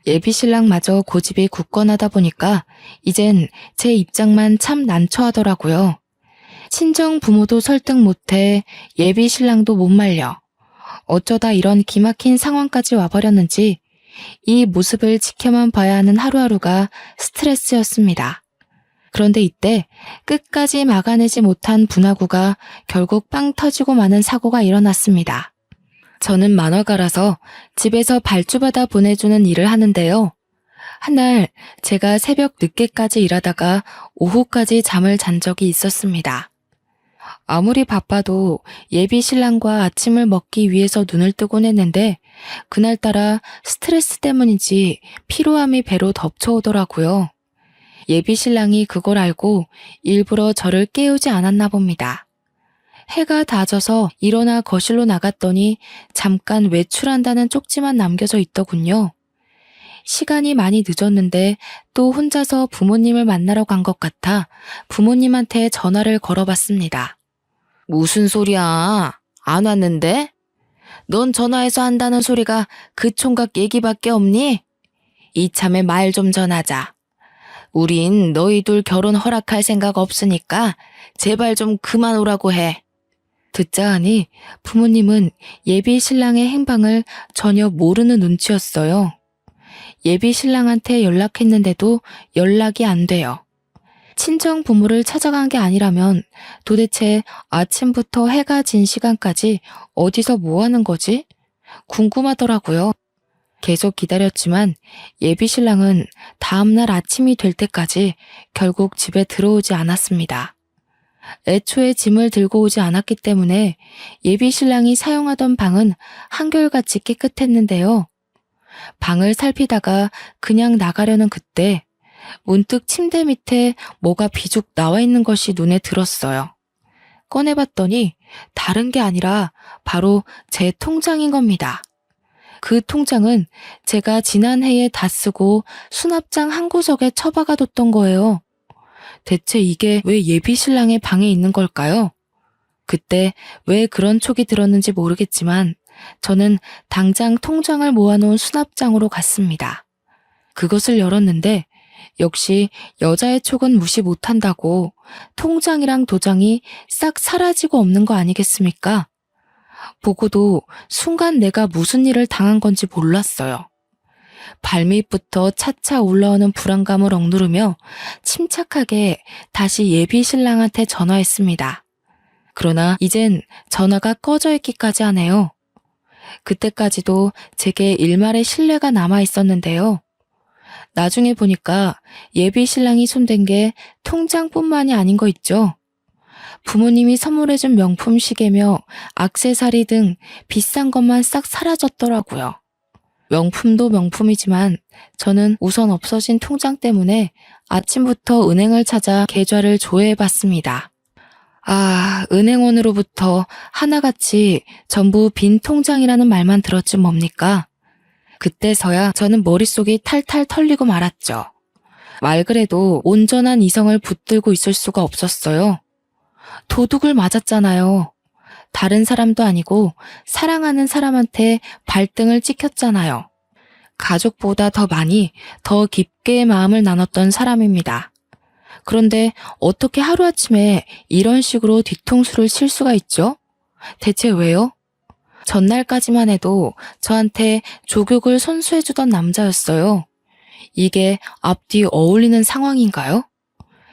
예비 신랑마저 고집이 굳건하다 보니까 이젠 제 입장만 참 난처하더라고요. 친정 부모도 설득 못해 예비 신랑도 못 말려. 어쩌다 이런 기막힌 상황까지 와버렸는지 이 모습을 지켜만 봐야 하는 하루하루가 스트레스였습니다. 그런데 이때 끝까지 막아내지 못한 분화구가 결국 빵 터지고 마는 사고가 일어났습니다. 저는 만화가라서 집에서 발주받아 보내주는 일을 하는데요. 한날 제가 새벽 늦게까지 일하다가 오후까지 잠을 잔 적이 있었습니다. 아무리 바빠도 예비 신랑과 아침을 먹기 위해서 눈을 뜨곤 했는데 그날따라 스트레스 때문인지 피로함이 배로 덮쳐오더라고요. 예비 신랑이 그걸 알고 일부러 저를 깨우지 않았나 봅니다. 해가 다져서 일어나 거실로 나갔더니 잠깐 외출한다는 쪽지만 남겨져 있더군요. 시간이 많이 늦었는데 또 혼자서 부모님을 만나러 간 것 같아 부모님한테 전화를 걸어봤습니다. 무슨 소리야? 안 왔는데? 넌 전화해서 한다는 소리가 그 총각 얘기밖에 없니? 이참에 말 좀 전하자. 우린 너희 둘 결혼 허락할 생각 없으니까 제발 좀 그만 오라고 해. 듣자 하니 부모님은 예비 신랑의 행방을 전혀 모르는 눈치였어요. 예비 신랑한테 연락했는데도 연락이 안 돼요. 친정 부모를 찾아간 게 아니라면 도대체 아침부터 해가 진 시간까지 어디서 뭐 하는 거지? 궁금하더라고요. 계속 기다렸지만 예비 신랑은 다음날 아침이 될 때까지 결국 집에 들어오지 않았습니다. 애초에 짐을 들고 오지 않았기 때문에 예비 신랑이 사용하던 방은 한결같이 깨끗했는데요. 방을 살피다가 그냥 나가려는 그때 문득 침대 밑에 뭐가 비죽 나와 있는 것이 눈에 들었어요. 꺼내봤더니 다른 게 아니라 바로 제 통장인 겁니다. 그 통장은 제가 지난해에 다 쓰고 수납장 한 구석에 처박아뒀던 거예요. 대체 이게 왜 예비 신랑의 방에 있는 걸까요? 그때 왜 그런 촉이 들었는지 모르겠지만 저는 당장 통장을 모아놓은 수납장으로 갔습니다. 그것을 열었는데 역시 여자의 촉은 무시 못한다고 통장이랑 도장이 싹 사라지고 없는 거 아니겠습니까? 보고도 순간 내가 무슨 일을 당한 건지 몰랐어요. 발밑부터 차차 올라오는 불안감을 억누르며 침착하게 다시 예비 신랑한테 전화했습니다. 그러나 이젠 전화가 꺼져 있기까지 하네요. 그때까지도 제게 일말의 신뢰가 남아 있었는데요. 나중에 보니까 예비 신랑이 손댄 게 통장뿐만이 아닌 거 있죠. 부모님이 선물해준 명품 시계며 액세서리 등 비싼 것만 싹 사라졌더라고요. 명품도 명품이지만 저는 우선 없어진 통장 때문에 아침부터 은행을 찾아 계좌를 조회해봤습니다. 은행원으로부터 하나같이 전부 빈 통장이라는 말만 들었지 뭡니까? 그때서야 저는 머릿속이 탈탈 털리고 말았죠. 말 그래도 온전한 이성을 붙들고 있을 수가 없었어요. 도둑을 맞았잖아요. 다른 사람도 아니고 사랑하는 사람한테 발등을 찍혔잖아요. 가족보다 더 많이, 더 깊게 마음을 나눴던 사람입니다. 그런데 어떻게 하루아침에 이런 식으로 뒤통수를 칠 수가 있죠? 대체 왜요? 전날까지만 해도 저한테 조격을 선수해주던 남자였어요. 이게 앞뒤 어울리는 상황인가요?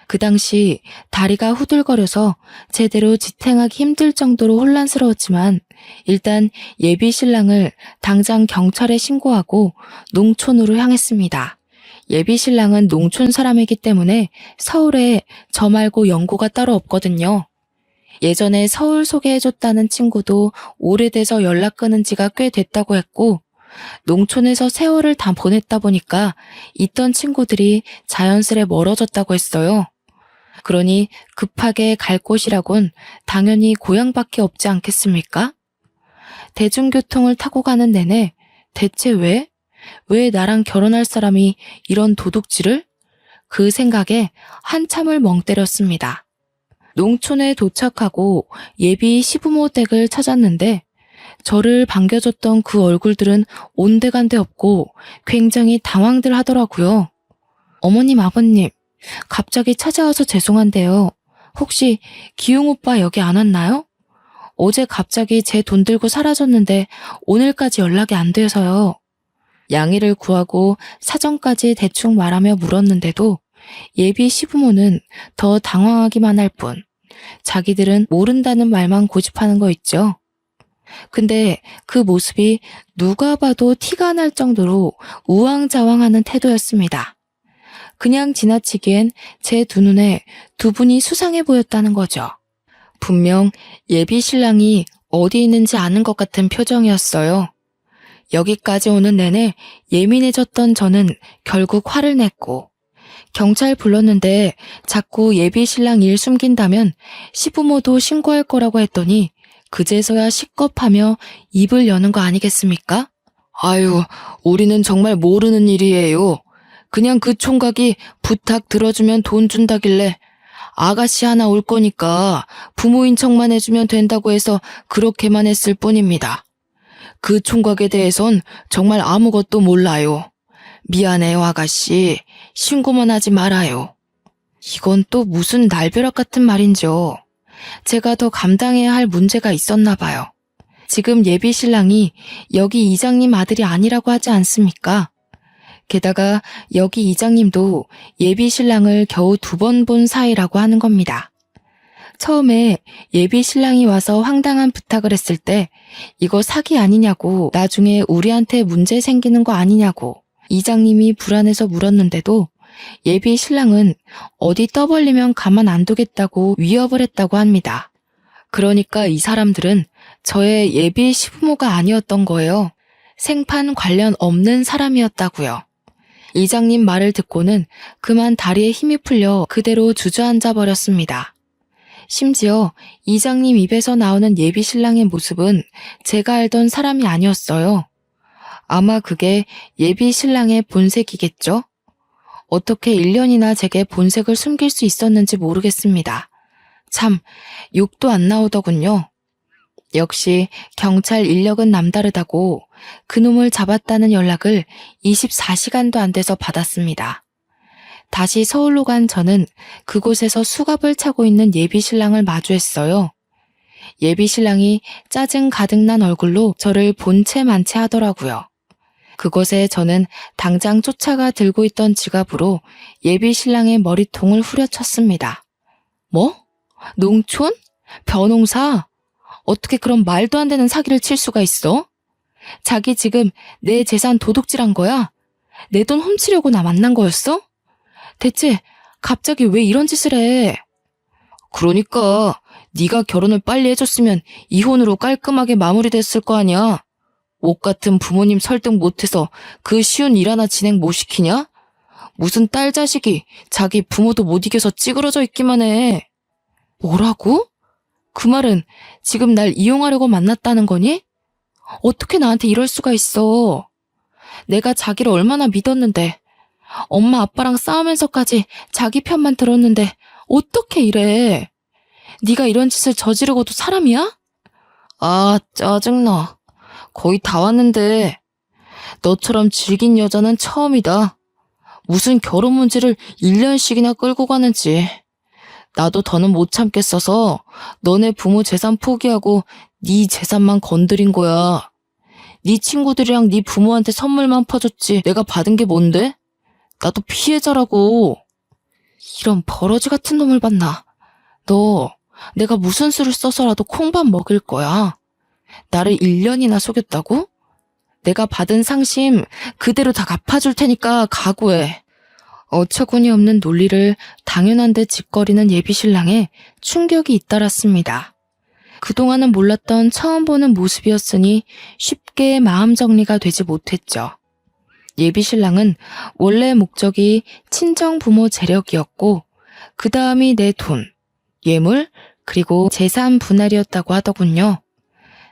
그 당시 다리가 후들거려서 제대로 지탱하기 힘들 정도로 혼란스러웠지만 일단 예비 신랑을 당장 경찰에 신고하고 농촌으로 향했습니다. 예비 신랑은 농촌 사람이기 때문에 서울에 저 말고 연고가 따로 없거든요. 예전에 서울 소개해줬다는 친구도 오래돼서 연락 끊은 지가 꽤 됐다고 했고 농촌에서 세월을 다 보냈다 보니까 있던 친구들이 자연스레 멀어졌다고 했어요. 그러니 급하게 갈 곳이라곤 당연히 고향밖에 없지 않겠습니까? 대중교통을 타고 가는 내내 대체 왜 나랑 결혼할 사람이 이런 도둑질을? 그 생각에 한참을 멍 때렸습니다. 농촌에 도착하고 예비 시부모 댁을 찾았는데 저를 반겨줬던 그 얼굴들은 온데간데 없고 굉장히 당황들 하더라고요. 어머님, 아버님, 갑자기 찾아와서 죄송한데요. 혹시 기웅 오빠 여기 안 왔나요? 어제 갑자기 제 돈 들고 사라졌는데 오늘까지 연락이 안 돼서요. 양해를 구하고 사정까지 대충 말하며 물었는데도 예비 시부모는 더 당황하기만 할 뿐 자기들은 모른다는 말만 고집하는 거 있죠. 근데 그 모습이 누가 봐도 티가 날 정도로 우왕좌왕하는 태도였습니다. 그냥 지나치기엔 제 두 눈에 두 분이 수상해 보였다는 거죠. 분명 예비 신랑이 어디 있는지 아는 것 같은 표정이었어요. 여기까지 오는 내내 예민해졌던 저는 결국 화를 냈고 경찰 불렀는데 자꾸 예비 신랑 일 숨긴다면 시부모도 신고할 거라고 했더니 그제서야 식겁하며 입을 여는 거 아니겠습니까? 아유, 우리는 정말 모르는 일이에요. 그냥 그 총각이 부탁 들어주면 돈 준다길래 아가씨 하나 올 거니까 부모인 척만 해주면 된다고 해서 그렇게만 했을 뿐입니다. 그 총각에 대해선 정말 아무것도 몰라요. 미안해요, 아가씨. 신고만 하지 말아요. 이건 또 무슨 날벼락 같은 말인지요. 제가 더 감당해야 할 문제가 있었나 봐요. 지금 예비 신랑이 여기 이장님 아들이 아니라고 하지 않습니까? 게다가 여기 이장님도 예비 신랑을 겨우 2번 본 사이라고 하는 겁니다. 처음에 예비 신랑이 와서 황당한 부탁을 했을 때 이거 사기 아니냐고, 나중에 우리한테 문제 생기는 거 아니냐고 이장님이 불안해서 물었는데도 예비 신랑은 어디 떠벌리면 가만 안 두겠다고 위협을 했다고 합니다. 그러니까 이 사람들은 저의 예비 시부모가 아니었던 거예요. 생판 관련 없는 사람이었다고요. 이장님 말을 듣고는 그만 다리에 힘이 풀려 그대로 주저앉아 버렸습니다. 심지어 이장님 입에서 나오는 예비 신랑의 모습은 제가 알던 사람이 아니었어요. 아마 그게 예비 신랑의 본색이겠죠? 어떻게 1년이나 제게 본색을 숨길 수 있었는지 모르겠습니다. 참, 욕도 안 나오더군요. 역시 경찰 인력은 남다르다고 그놈을 잡았다는 연락을 24시간도 안 돼서 받았습니다. 다시 서울로 간 저는 그곳에서 수갑을 차고 있는 예비 신랑을 마주했어요. 예비 신랑이 짜증 가득 난 얼굴로 저를 본체 만체 하더라고요. 그곳에 저는 당장 쫓아가 들고 있던 지갑으로 예비 신랑의 머리통을 후려쳤습니다. 뭐? 농촌? 벼농사? 어떻게 그런 말도 안 되는 사기를 칠 수가 있어? 자기 지금 내 재산 도둑질한 거야? 내 돈 훔치려고 나 만난 거였어? 대체 갑자기 왜 이런 짓을 해? 그러니까 네가 결혼을 빨리 해줬으면 이혼으로 깔끔하게 마무리됐을 거 아니야. 옷 같은 부모님 설득 못해서 그 쉬운 일 하나 진행 못 시키냐? 무슨 딸 자식이 자기 부모도 못 이겨서 찌그러져 있기만 해. 뭐라고? 그 말은 지금 날 이용하려고 만났다는 거니? 어떻게 나한테 이럴 수가 있어? 내가 자기를 얼마나 믿었는데, 엄마 아빠랑 싸우면서까지 자기 편만 들었는데 어떻게 이래? 네가 이런 짓을 저지르고도 사람이야? 아, 짜증나. 거의 다 왔는데 너처럼 질긴 여자는 처음이다. 무슨 결혼 문제를 1년씩이나 끌고 가는지. 나도 더는 못 참겠어서 너네 부모 재산 포기하고 네 재산만 건드린 거야. 네 친구들이랑 네 부모한테 선물만 퍼줬지 내가 받은 게 뭔데? 나도 피해자라고. 이런 버러지 같은 놈을 봤나. 너 내가 무슨 수를 써서라도 콩밥 먹일 거야. 나를 1년이나 속였다고? 내가 받은 상심 그대로 다 갚아줄 테니까 각오해. 어처구니 없는 논리를 당연한 듯 짓거리는 예비신랑에 충격이 잇따랐습니다. 그동안은 몰랐던 처음 보는 모습이었으니 쉽게 마음 정리가 되지 못했죠. 예비신랑은 원래 목적이 친정 부모 재력이었고 그 다음이 내 돈, 예물, 그리고 재산 분할이었다고 하더군요.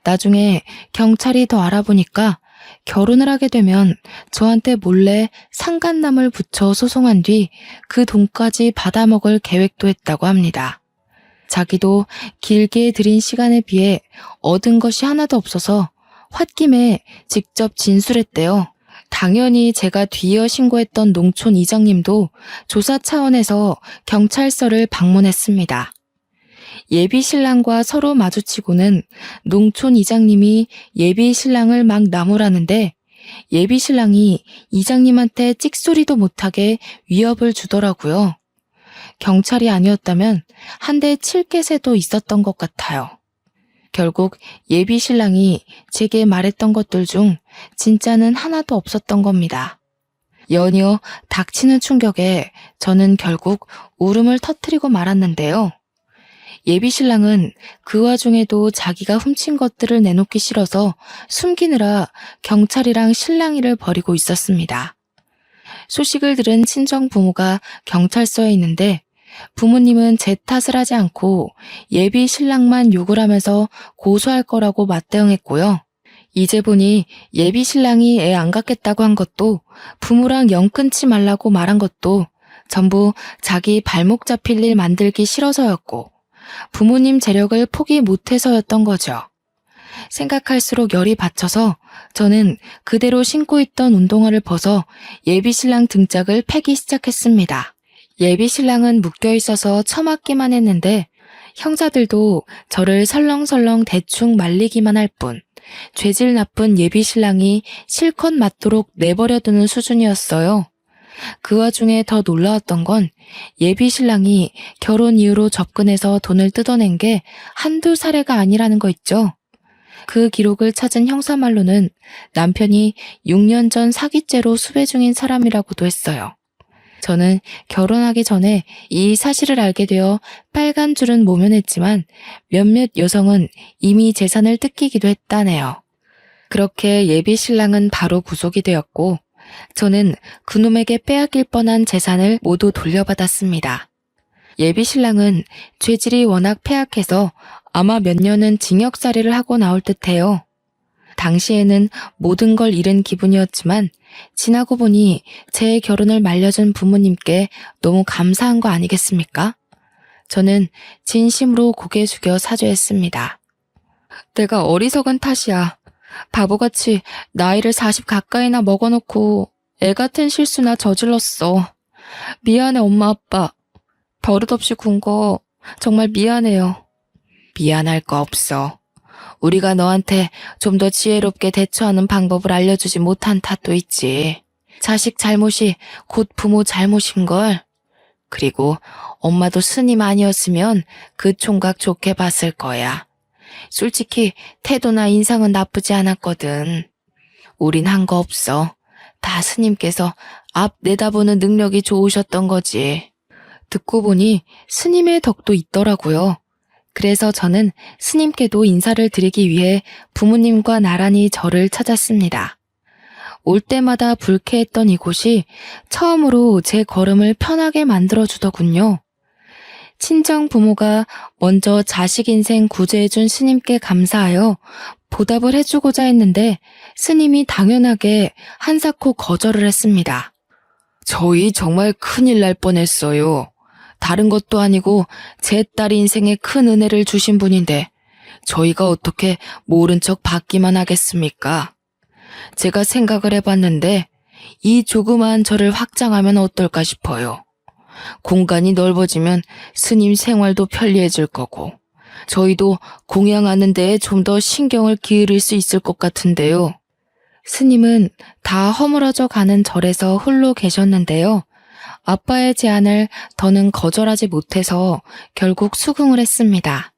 나중에 경찰이 더 알아보니까 결혼을 하게 되면 저한테 몰래 상간남을 붙여 소송한 뒤 그 돈까지 받아먹을 계획도 했다고 합니다. 자기도 길게 들인 시간에 비해 얻은 것이 하나도 없어서 홧김에 직접 진술했대요. 당연히 제가 뒤이어 신고했던 농촌 이장님도 조사 차원에서 경찰서를 방문했습니다. 예비 신랑과 서로 마주치고는 농촌 이장님이 예비 신랑을 막 나무라는데 예비 신랑이 이장님한테 찍소리도 못하게 위협을 주더라고요. 경찰이 아니었다면 한 대 칠 개새도 있었던 것 같아요. 결국 예비 신랑이 제게 말했던 것들 중 진짜는 하나도 없었던 겁니다. 연이어 닥치는 충격에 저는 결국 울음을 터뜨리고 말았는데요. 예비 신랑은 그 와중에도 자기가 훔친 것들을 내놓기 싫어서 숨기느라 경찰이랑 실랑이를 벌이고 있었습니다. 소식을 들은 친정 부모가 경찰서에 있는데 부모님은 제 탓을 하지 않고 예비 신랑만 욕을 하면서 고소할 거라고 맞대응했고요. 이제 보니 예비 신랑이 애 안 갖겠다고 한 것도 부모랑 영 끊지 말라고 말한 것도 전부 자기 발목 잡힐 일 만들기 싫어서였고 부모님 재력을 포기 못해서였던 거죠. 생각할수록 열이 받쳐서 저는 그대로 신고 있던 운동화를 벗어 예비신랑 등짝을 패기 시작했습니다. 예비신랑은 묶여있어서 처맞기만 했는데 형사들도 저를 설렁설렁 대충 말리기만 할 뿐 죄질 나쁜 예비신랑이 실컷 맞도록 내버려두는 수준이었어요. 그 와중에 더 놀라웠던 건 예비신랑이 결혼 이후로 접근해서 돈을 뜯어낸 게 한두 사례가 아니라는 거 있죠. 그 기록을 찾은 형사말로는 남편이 6년 전 사기죄로 수배 중인 사람이라고도 했어요. 저는 결혼하기 전에 이 사실을 알게 되어 빨간 줄은 모면했지만 몇몇 여성은 이미 재산을 뜯기기도 했다네요. 그렇게 예비신랑은 바로 구속이 되었고 저는 그놈에게 빼앗길 뻔한 재산을 모두 돌려받았습니다. 예비신랑은 죄질이 워낙 폐악해서 아마 몇 년은 징역살이를 하고 나올 듯해요. 당시에는 모든 걸 잃은 기분이었지만 지나고 보니 제 결혼을 말려준 부모님께 너무 감사한 거 아니겠습니까? 저는 진심으로 고개 숙여 사죄했습니다. 내가 어리석은 탓이야. 바보같이 나이를 40 가까이나 먹어놓고 애 같은 실수나 저질렀어. 미안해 엄마 아빠. 버릇없이 군 거 정말 미안해요. 미안할 거 없어. 우리가 너한테 좀 더 지혜롭게 대처하는 방법을 알려주지 못한 탓도 있지. 자식 잘못이 곧 부모 잘못인걸. 그리고 엄마도 스님 아니었으면 그 총각 좋게 봤을 거야. 솔직히 태도나 인상은 나쁘지 않았거든. 우린 한 거 없어. 다 스님께서 앞 내다보는 능력이 좋으셨던 거지. 듣고 보니 스님의 덕도 있더라고요. 그래서 저는 스님께도 인사를 드리기 위해 부모님과 나란히 절을 찾았습니다. 올 때마다 불쾌했던 이곳이 처음으로 제 걸음을 편하게 만들어주더군요. 친정 부모가 먼저 자식 인생 구제해준 스님께 감사하여 보답을 해주고자 했는데 스님이 당연하게 한사코 거절을 했습니다. 저희 정말 큰일 날 뻔했어요. 다른 것도 아니고 제 딸 인생에 큰 은혜를 주신 분인데 저희가 어떻게 모른 척 받기만 하겠습니까? 제가 생각을 해봤는데 이 조그마한 절을 확장하면 어떨까 싶어요. 공간이 넓어지면 스님 생활도 편리해질 거고 저희도 공양하는 데에 좀 더 신경을 기울일 수 있을 것 같은데요. 스님은 다 허물어져 가는 절에서 홀로 계셨는데요. 아빠의 제안을 더는 거절하지 못해서 결국 수긍을 했습니다.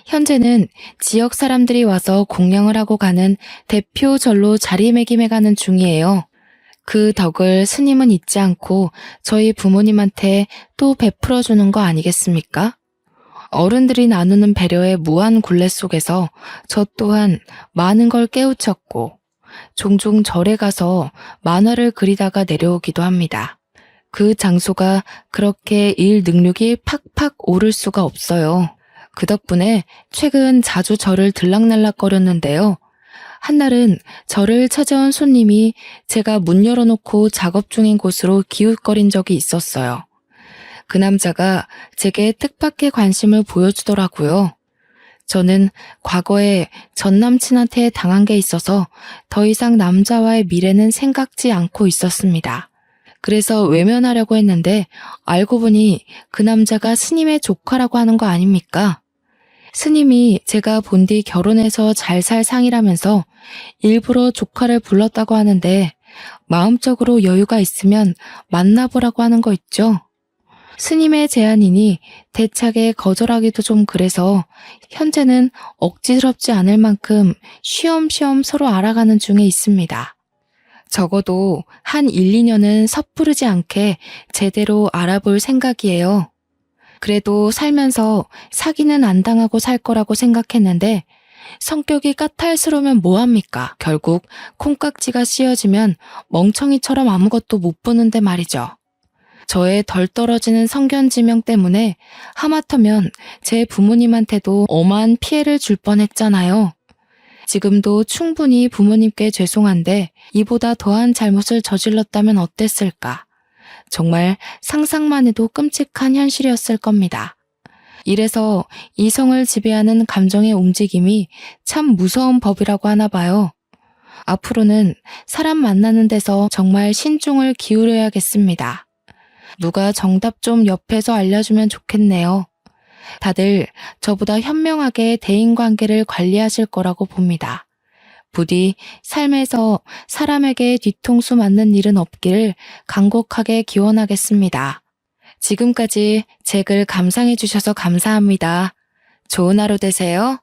현재는 지역 사람들이 와서 공양을 하고 가는 대표 절로 자리매김해가는 중이에요. 그 덕을 스님은 잊지 않고 저희 부모님한테 또 베풀어주는 거 아니겠습니까? 어른들이 나누는 배려의 무한 굴레 속에서 저 또한 많은 걸 깨우쳤고 종종 절에 가서 만화를 그리다가 내려오기도 합니다. 그 장소가 그렇게 일 능력이 팍팍 오를 수가 없어요. 그 덕분에 최근 자주 절을 들락날락거렸는데요. 한날은 절을 찾아온 손님이 제가 문 열어놓고 작업 중인 곳으로 기웃거린 적이 있었어요. 그 남자가 제게 뜻밖의 관심을 보여주더라고요. 저는 과거에 전 남친한테 당한 게 있어서 더 이상 남자와의 미래는 생각지 않고 있었습니다. 그래서 외면하려고 했는데 알고 보니 그 남자가 스님의 조카라고 하는 거 아닙니까? 스님이 제가 본 뒤 결혼해서 잘 살 상이라면서 일부러 조카를 불렀다고 하는데 마음적으로 여유가 있으면 만나보라고 하는 거 있죠? 스님의 제안이니 대차게 거절하기도 좀 그래서 현재는 억지스럽지 않을 만큼 쉬엄쉬엄 서로 알아가는 중에 있습니다. 적어도 한 1, 2년은 섣부르지 않게 제대로 알아볼 생각이에요. 그래도 살면서 사기는 안 당하고 살 거라고 생각했는데 성격이 까탈스러우면 뭐합니까? 결국 콩깍지가 씌어지면 멍청이처럼 아무것도 못 보는데 말이죠. 저의 덜 떨어지는 성견지명 때문에 하마터면 제 부모님한테도 어마한 피해를 줄 뻔했잖아요. 지금도 충분히 부모님께 죄송한데 이보다 더한 잘못을 저질렀다면 어땠을까? 정말 상상만 해도 끔찍한 현실이었을 겁니다. 이래서 이성을 지배하는 감정의 움직임이 참 무서운 법이라고 하나 봐요. 앞으로는 사람 만나는 데서 정말 신중을 기울여야겠습니다. 누가 정답 좀 옆에서 알려주면 좋겠네요. 다들 저보다 현명하게 대인관계를 관리하실 거라고 봅니다. 부디 삶에서 사람에게 뒤통수 맞는 일은 없기를 간곡하게 기원하겠습니다. 지금까지 제 글 감상해 주셔서 감사합니다. 좋은 하루 되세요.